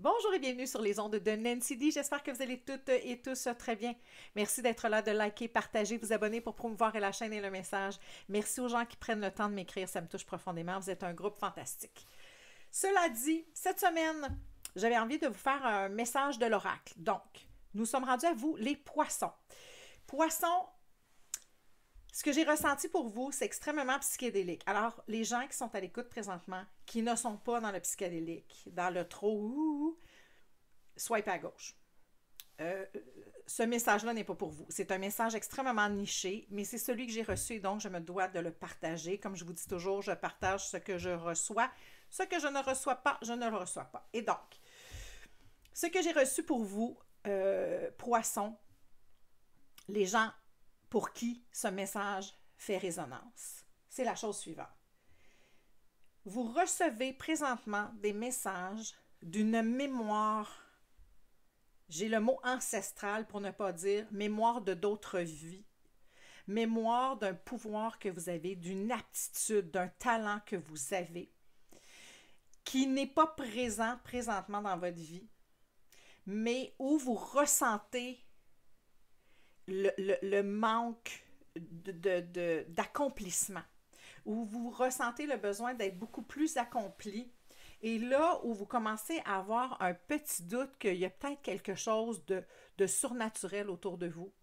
Bonjour et bienvenue sur les ondes de Nancy D. J'espère que vous allez toutes et tous très bien. Merci d'être là, de liker, partager, vous abonner pour promouvoir la chaîne et le message. Merci aux gens qui prennent le temps de m'écrire, ça me touche profondément. Vous êtes un groupe fantastique. Cela dit, cette semaine, j'avais envie de vous faire un message de l'oracle. Donc, nous sommes rendus à vous, les poissons. Poissons, ce que j'ai ressenti pour vous, c'est extrêmement psychédélique. Alors, les gens qui sont à l'écoute présentement, qui ne sont pas dans le psychédélique, dans le trop, swipe à gauche. Ce message-là n'est pas pour vous. C'est un message extrêmement niché, mais c'est celui que j'ai reçu et donc je me dois de le partager. Comme je vous dis toujours, je partage ce que je reçois. Ce que je ne reçois pas, je ne le reçois pas. Et donc, ce que j'ai reçu pour vous, poissons, les gens pour qui ce message fait résonance, c'est la chose suivante. Vous recevez présentement des messages d'une mémoire, j'ai le mot ancestral pour ne pas dire mémoire de d'autres vies, mémoire d'un pouvoir que vous avez, d'une aptitude, d'un talent que vous avez, qui n'est pas présent présentement dans votre vie, mais où vous ressentez le manque d'accomplissement, où vous ressentez le besoin d'être beaucoup plus accompli, et là où vous commencez à avoir un petit doute qu'il y a peut-être quelque chose de surnaturel autour de vous,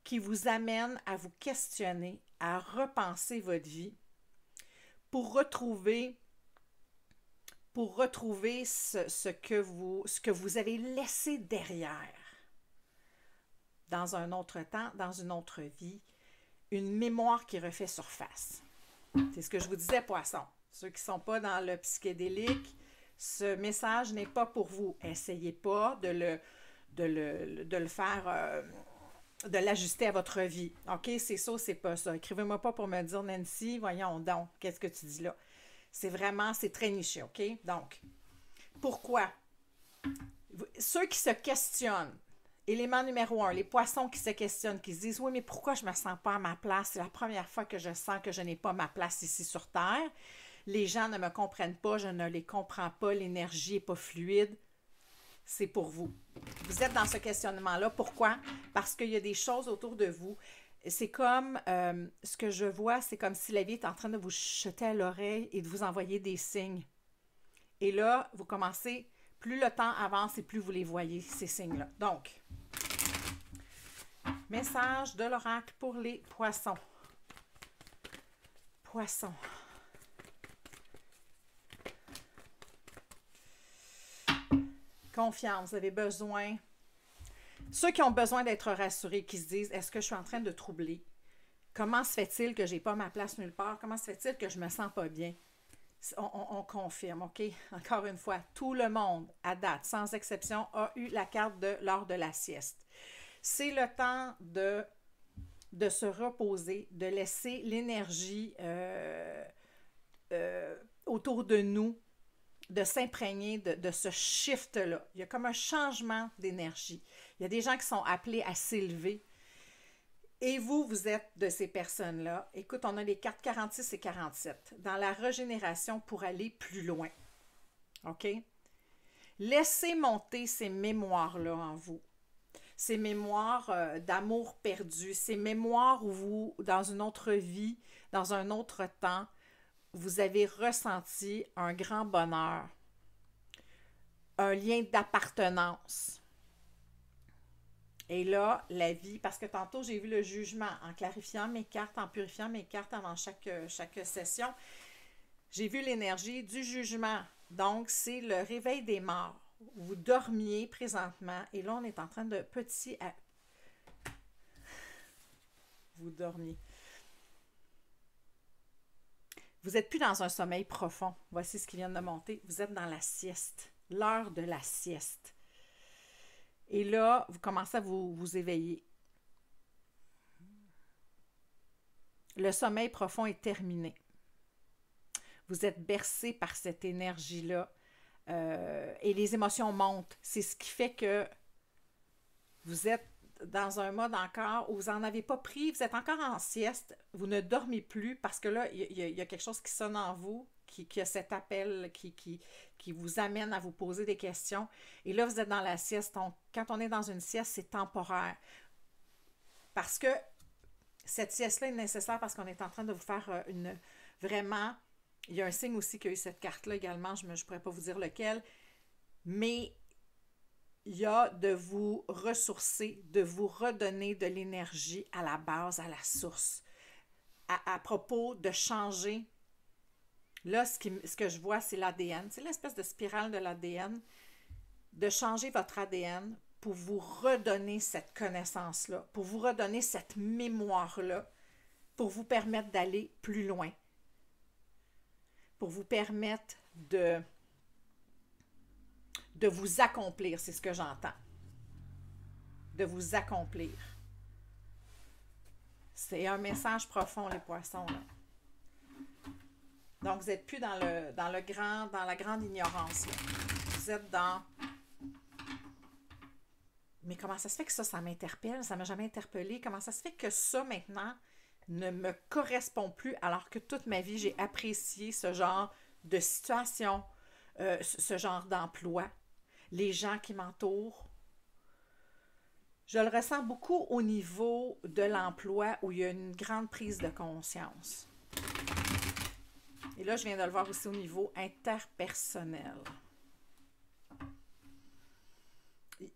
qui vous amène à vous questionner, à repenser votre vie, pour retrouver ce que vous avez laissé derrière dans un autre temps, dans une autre vie, une mémoire qui refait surface. C'est ce que je vous disais, poisson. Ceux qui ne sont pas dans le psychédélique, ce message n'est pas pour vous. Essayez pas de le faire, de l'ajuster à votre vie. OK, c'est ça, c'est pas ça. Écrivez-moi pas pour me dire, Nancy, voyons donc, qu'est-ce que tu dis là? C'est très niché, OK? Donc, pourquoi? Ceux qui se questionnent, élément numéro 1, les poissons qui se questionnent, qui se disent « Oui, mais pourquoi je ne me sens pas à ma place? C'est la première fois que je sens que je n'ai pas ma place ici sur Terre. Les gens ne me comprennent pas, je ne les comprends pas, l'énergie n'est pas fluide. » C'est pour vous. Vous êtes dans ce questionnement-là. Pourquoi? Parce qu'il y a des choses autour de vous. C'est comme, ce que je vois, c'est comme si la vie est en train de vous chuter à l'oreille et de vous envoyer des signes. Et là, vous commencez, plus le temps avance et plus vous les voyez, ces signes-là. Donc, message de l'oracle pour les poissons. Poissons. Confiance, vous avez besoin. Ceux qui ont besoin d'être rassurés, qui se disent, est-ce que je suis en train de troubler? Comment se fait-il que je n'ai pas ma place nulle part? Comment se fait-il que je ne me sens pas bien? On confirme, OK? Encore une fois, tout le monde, à date, sans exception, a eu la carte de l'heure de la sieste. C'est le temps de se reposer, de laisser l'énergie autour de nous, de s'imprégner de ce shift-là. Il y a comme un changement d'énergie. Il y a des gens qui sont appelés à s'élever. Et vous, vous êtes de ces personnes-là. Écoute, on a les cartes 46 et 47 dans la régénération pour aller plus loin. OK? Laissez monter ces mémoires-là en vous. Ces mémoires d'amour perdu, ces mémoires où vous, dans une autre vie, dans un autre temps, vous avez ressenti un grand bonheur, un lien d'appartenance. Et là, la vie, parce que tantôt j'ai vu le jugement en clarifiant mes cartes, en purifiant mes cartes avant chaque session, j'ai vu l'énergie du jugement. Donc, c'est le réveil des morts. Vous dormiez présentement et là, on est en train de petit à... Vous dormiez. Vous n'êtes plus dans un sommeil profond. Voici ce qui vient de monter. Vous êtes dans la sieste, l'heure de la sieste. Et là, vous commencez à vous éveiller. Le sommeil profond est terminé. Vous êtes bercé par cette énergie-là. Et les émotions montent. C'est ce qui fait que vous êtes dans un mode encore où vous n'en avez pas pris, vous êtes encore en sieste, vous ne dormez plus parce que là, il y a quelque chose qui sonne en vous, qui a cet appel, qui vous amène à vous poser des questions. Et là, vous êtes dans la sieste. Quand on est dans une sieste, c'est temporaire. Parce que cette sieste-là est nécessaire parce qu'on est en train de vous faire vraiment... Il y a un signe aussi qu'il y a eu cette carte-là également, je ne pourrais pas vous dire lequel, mais il y a de vous ressourcer, de vous redonner de l'énergie à la base, à la source. À propos de changer, là, ce que je vois, c'est l'ADN. C'est l'espèce de spirale de l'ADN, de changer votre ADN pour vous redonner cette connaissance-là, pour vous redonner cette mémoire-là, pour vous permettre d'aller plus loin, pour vous permettre de vous accomplir, c'est ce que j'entends. De vous accomplir. C'est un message profond, les poissons, là. Donc, vous n'êtes plus dans la grande ignorance, là. Vous êtes dans... Mais comment ça se fait que ça m'interpelle? Ça ne m'a jamais interpellé. Comment ça se fait que ça, maintenant, ne me correspond plus alors que toute ma vie, j'ai apprécié ce genre de situation, ce genre d'emploi, les gens qui m'entourent. Je le ressens beaucoup au niveau de l'emploi où il y a une grande prise de conscience. Et là, je viens de le voir aussi au niveau interpersonnel.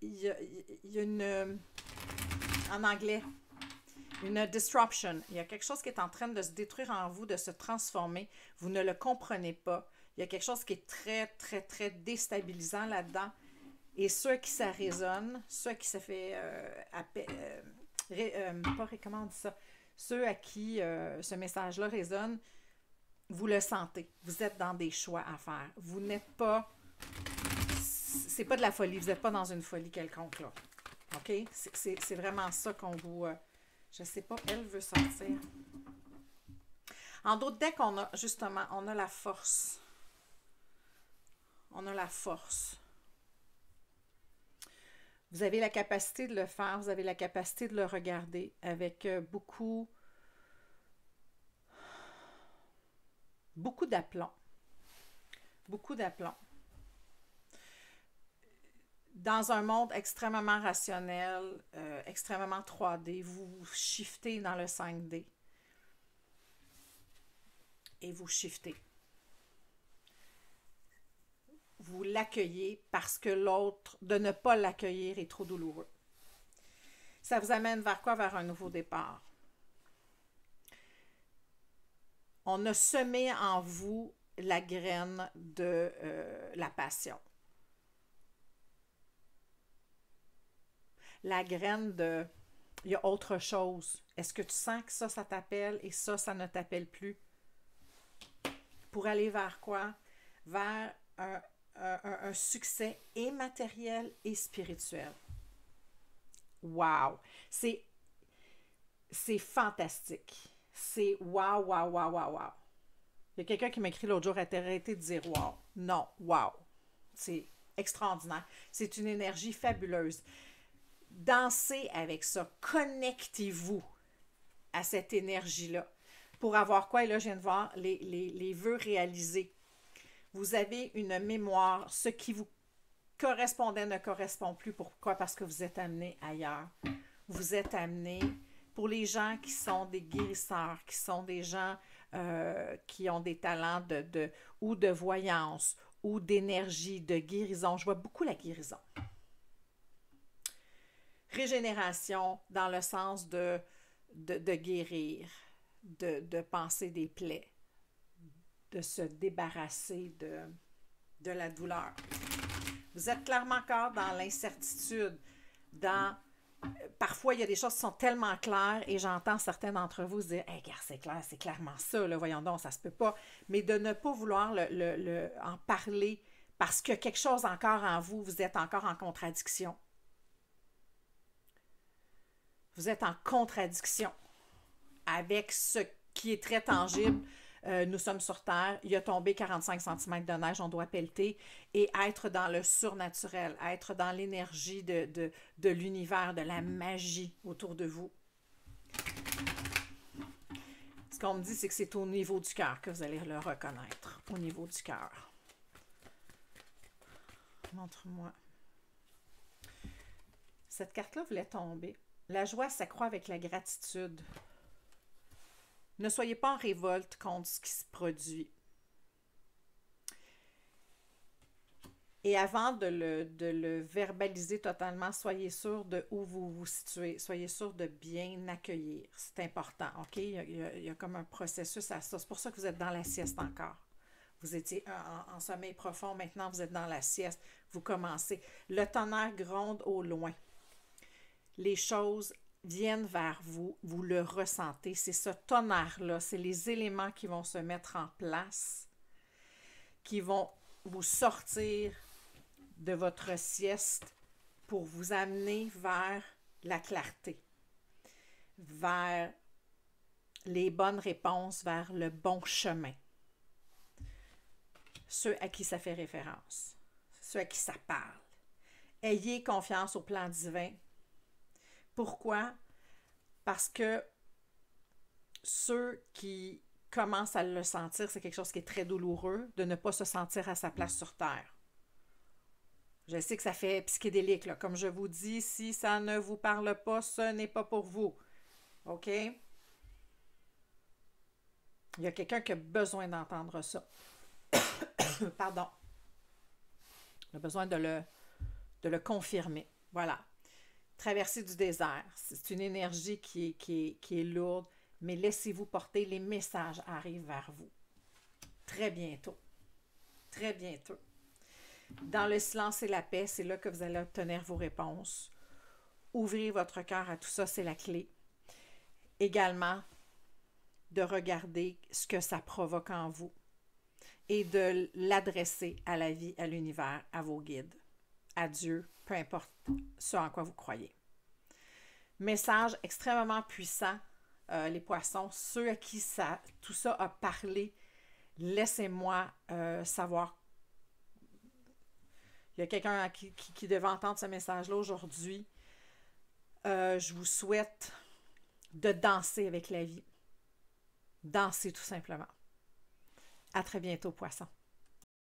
Il y a une... En anglais, une disruption. Il y a quelque chose qui est en train de se détruire en vous, de se transformer. Vous ne le comprenez pas. Il y a quelque chose qui est très, très, très déstabilisant là-dedans. Et ceux qui ça résonne, ceux qui ça fait... comment on dit ça? Ceux à qui ce message-là résonne, vous le sentez. Vous êtes dans des choix à faire. Vous n'êtes pas... C'est pas de la folie. Vous n'êtes pas dans une folie quelconque, là. OK? C'est vraiment ça qu'on vous... je sais pas, elle veut sortir. En d'autres decks, on a justement, on a la force. On a la force. Vous avez la capacité de le faire, vous avez la capacité de le regarder avec beaucoup d'aplomb. Beaucoup d'aplomb. Dans un monde extrêmement rationnel, extrêmement 3D, vous shiftez dans le 5D. Et vous shiftez. Vous l'accueillez parce que l'autre, de ne pas l'accueillir est trop douloureux. Ça vous amène vers quoi? Vers un nouveau départ. On a semé en vous la graine de la passion. La graine de... Il y a autre chose. Est-ce que tu sens que ça t'appelle et ça ne t'appelle plus? Pour aller vers quoi? Vers un succès et matériel et spirituel. Wow! C'est fantastique. C'est wow, wow, wow, wow, wow. Il y a quelqu'un qui m'a écrit l'autre jour, arrêtez de dire wow. Non, wow. C'est extraordinaire. C'est une énergie fabuleuse. Dansez avec ça. Connectez-vous à cette énergie-là. Pour avoir quoi? Et là, je viens de voir les vœux réalisés. Vous avez une mémoire. Ce qui vous correspondait ne correspond plus. Pourquoi? Parce que vous êtes amené ailleurs. Vous êtes amené pour les gens qui sont des guérisseurs, qui sont des gens qui ont des talents ou de voyance ou d'énergie, de guérison. Je vois beaucoup la guérison. Régénération dans le sens de guérir, de panser des plaies, de se débarrasser de la douleur. Vous êtes clairement encore dans l'incertitude, parfois, il y a des choses qui sont tellement claires et j'entends certains d'entre vous se dire « Hey, regarde, c'est clair, c'est clairement ça, là, voyons donc, ça se peut pas. » Mais de ne pas vouloir en parler parce que quelque chose encore en vous, vous êtes encore en contradiction. Vous êtes en contradiction avec ce qui est très tangible. Nous sommes sur Terre, il a tombé 45 cm de neige, on doit pelleter et être dans le surnaturel, être dans l'énergie de l'univers, de la magie autour de vous. Ce qu'on me dit, c'est que c'est au niveau du cœur que vous allez le reconnaître. Au niveau du cœur. Montre-moi. Cette carte-là voulait tomber. La joie s'accroît avec la gratitude. Ne soyez pas en révolte contre ce qui se produit. Et avant de le verbaliser totalement, soyez sûr de où vous vous situez. Soyez sûr de bien accueillir. C'est important, OK? Il y a comme un processus à ça. C'est pour ça que vous êtes dans la sieste encore. Vous étiez en sommeil profond, maintenant vous êtes dans la sieste. Vous commencez. Le tonnerre gronde au loin. Les choses viennent vers vous, vous le ressentez. C'est ce tonnerre-là, c'est les éléments qui vont se mettre en place, qui vont vous sortir de votre sieste pour vous amener vers la clarté, vers les bonnes réponses, vers le bon chemin. Ceux à qui ça fait référence, ceux à qui ça parle. Ayez confiance au plan divin. Pourquoi? Parce que ceux qui commencent à le sentir, c'est quelque chose qui est très douloureux, de ne pas se sentir à sa place sur Terre. Je sais que ça fait psychédélique, là. Comme je vous dis, si ça ne vous parle pas, ce n'est pas pour vous. OK? Il y a quelqu'un qui a besoin d'entendre ça. Pardon. Il a besoin de le confirmer. Voilà. Traversée du désert, c'est une énergie qui est lourde, mais laissez-vous porter, les messages arrivent vers vous. Très bientôt. Très bientôt. Dans le silence et la paix, c'est là que vous allez obtenir vos réponses. Ouvrir votre cœur à tout ça, c'est la clé. Également, de regarder ce que ça provoque en vous et de l'adresser à la vie, à l'univers, à vos guides, à Dieu, peu importe ce en quoi vous croyez. Message extrêmement puissant, les poissons, ceux à qui tout ça a parlé, laissez-moi savoir. Il y a quelqu'un qui devait entendre ce message-là aujourd'hui. Je vous souhaite de danser avec la vie. Danser tout simplement. À très bientôt, poissons.